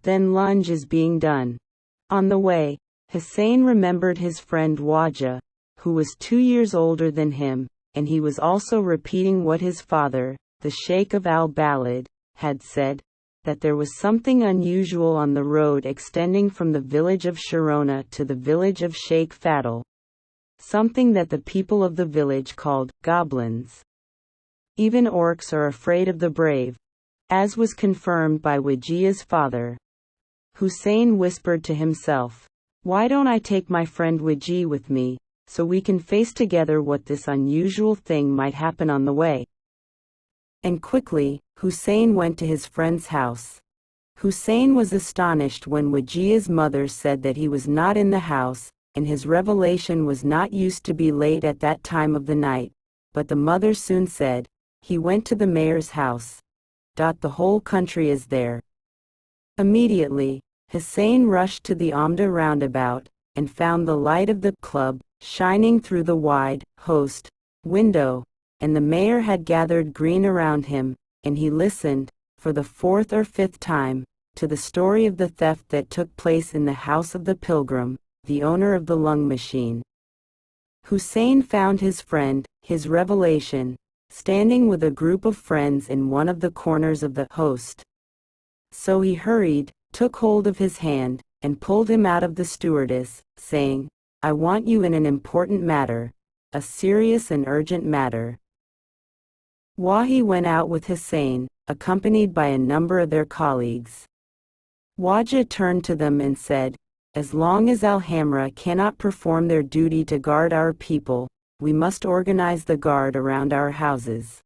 Then lunge is being done. On the way, Hussein remembered his friend Wajah, who was 2 years older than him, and he was also repeating what his father, the Sheikh of al-Balad, had said, that there was something unusual on the road extending from the village of Sharona to the village of Sheikh Fadl. Something that the people of the village called goblins. Even orcs are afraid of the brave, as was confirmed by Wajia's father. Hussein whispered to himself, "Why don't I take my friend Wajia with me, so we can face together what this unusual thing might happen on the way?" And quickly, Hussein went to his friend's house. Hussein was astonished when Wajia's mother said that he was not in the house, and his revelation was not used to be late at that time of the night, but the mother soon said, "He went to the mayor's house. The whole country is there." Immediately, Hussein rushed to the Omda roundabout, and found the light of the club shining through the wide host window, and the mayor had gathered green around him, and he listened, for the 4th or 5th time, to the story of the theft that took place in the house of the pilgrim, the owner of the lung machine. Hussein found his friend, his revelation, standing with a group of friends in one of the corners of the host. So he hurried, took hold of his hand, and pulled him out of the stewardess, saying, "I want you in an important matter, a serious and urgent matter." Wahi went out with Hussein, accompanied by a number of their colleagues. Wajah turned to them and said, "As long as Al-Hamra cannot perform their duty to guard our people, we must organize the guard around our houses."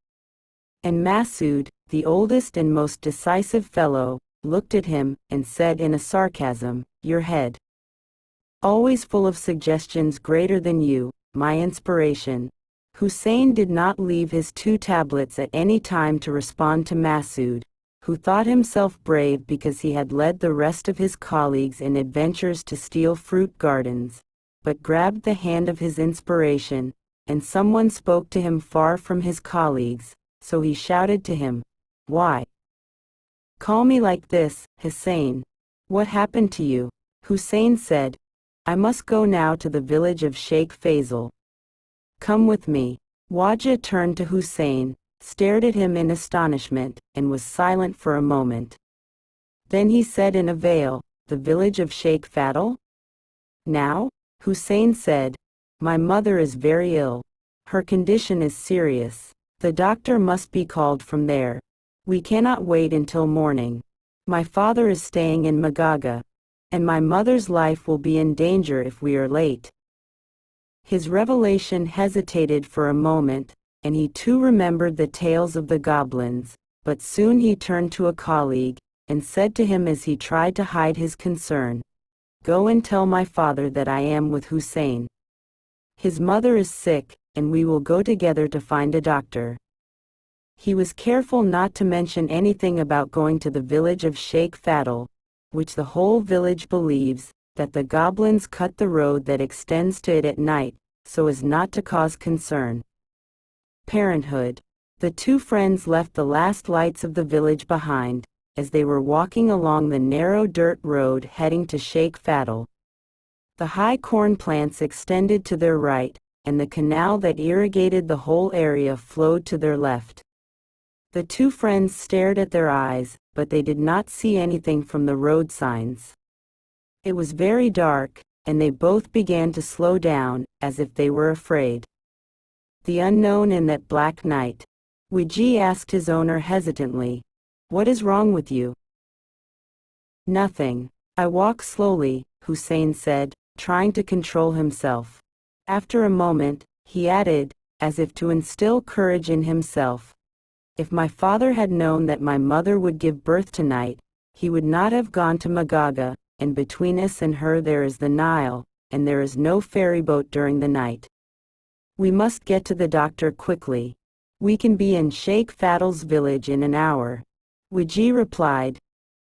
And Masood, the oldest and most decisive fellow, looked at him, and said in a sarcasm, "Your head. Always full of suggestions greater than you, my inspiration." Hussein did not leave his 2 tablets at any time to respond to Masood, who thought himself brave because he had led the rest of his colleagues in adventures to steal fruit gardens, but grabbed the hand of his inspiration, and someone spoke to him far from his colleagues, so he shouted to him, "Why call me like this, Hussein? What happened to you?" Hussein said, "I must go now to the village of Sheikh Faisal. Come with me." Wajah turned to Hussein, stared at him in astonishment, and was silent for a moment. Then he said in a veil, "The village of Sheikh Fadl? Now?" Hussein said, "My mother is very ill. Her condition is serious. The doctor must be called from there. We cannot wait until morning. My father is staying in Magaga, and my mother's life will be in danger if we are late." His revelation hesitated for a moment, and he too remembered the tales of the goblins, but soon he turned to a colleague, and said to him as he tried to hide his concern, "Go and tell my father that I am with Hussein. His mother is sick, and we will go together to find a doctor." He was careful not to mention anything about going to the village of Sheikh Fadl, which the whole village believes, that the goblins cut the road that extends to it at night, so as not to cause concern. Parenthood. The 2 friends left the last lights of the village behind, as they were walking along the narrow dirt road heading to Sheikh Fadl. The high corn plants extended to their right, and the canal that irrigated the whole area flowed to their left. The 2 friends stared at their eyes, but they did not see anything from the road signs. It was very dark, and they both began to slow down, as if they were afraid. The unknown in that black night. Wajih asked his owner hesitantly, "What is wrong with you?" "Nothing. I walk slowly," Hussein said, trying to control himself. After a moment, he added, as if to instill courage in himself, "If my father had known that my mother would give birth tonight, he would not have gone to Magaga, and between us and her there is the Nile, and there is no ferry boat during the night. We must get to the doctor quickly. We can be in Sheikh Fadl's village in an hour." Wajih replied,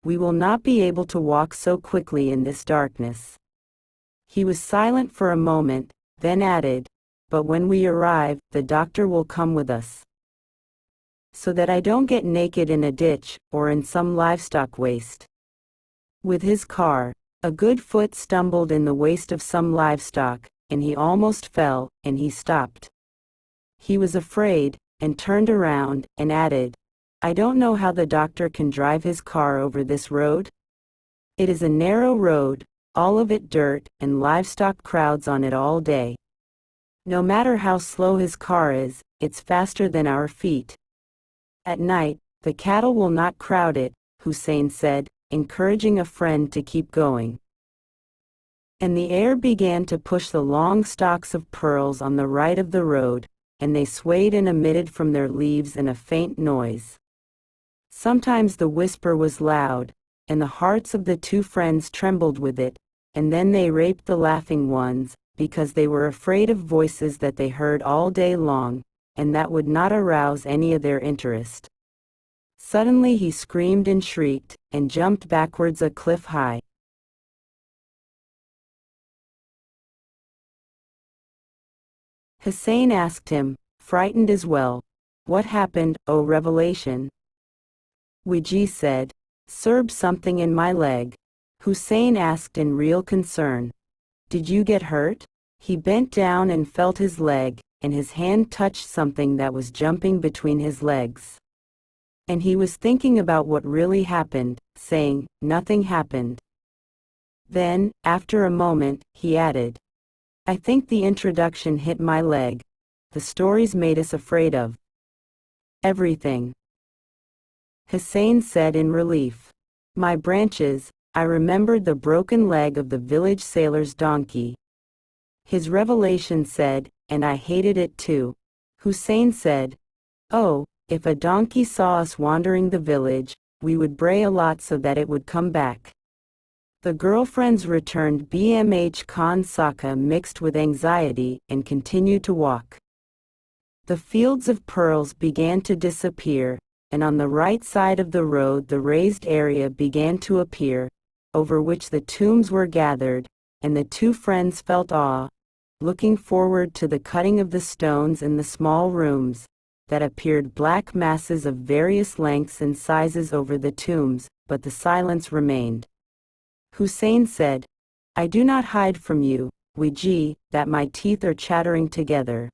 "We will not be able to walk so quickly in this darkness." He was silent for a moment, then added, "But when we arrive, the doctor will come with us. So that I don't get naked in a ditch, or in some livestock waste." With his car, a good foot stumbled in the waist of some livestock, and he almost fell, and he stopped. He was afraid, and turned around, and added, "I don't know how the doctor can drive his car over this road. It is a narrow road, all of it dirt, and livestock crowds on it all day. No matter how slow his car is, it's faster than our feet. At night, the cattle will not crowd it," Hussein said, encouraging a friend to keep going. And the air began to push the long stalks of pearls on the right of the road, and they swayed and emitted from their leaves in a faint noise. Sometimes the whisper was loud, and the hearts of the two friends trembled with it, and then they raped the laughing ones, because they were afraid of voices that they heard all day long, and that would not arouse any of their interest. Suddenly he screamed and shrieked, and jumped backwards a cliff high. Hussein asked him, frightened as well, "What happened, O revelation?" Wiji said, "Serb something in my leg." Hussein asked in real concern, "Did you get hurt?" He bent down and felt his leg, and his hand touched something that was jumping between his legs. And he was thinking about what really happened, saying, "Nothing happened." Then, after a moment, he added, "I think the introduction hit my leg. The stories made us afraid of everything." Hussein said in relief, "My branches, I remembered the broken leg of the village sailor's donkey." His revelation said, "And I hated it too." Hussein said, "Oh, if a donkey saw us wandering the village, we would bray a lot so that it would come back." The girlfriends returned BMH Khan Saka mixed with anxiety and continued to walk. The fields of pearls began to disappear, and on the right side of the road the raised area began to appear, over which the tombs were gathered, and the two friends felt awe, looking forward to the cutting of the stones in the small rooms, that appeared black masses of various lengths and sizes over the tombs, but the silence remained. Hussein said, "I do not hide from you, Wiji, that my teeth are chattering together."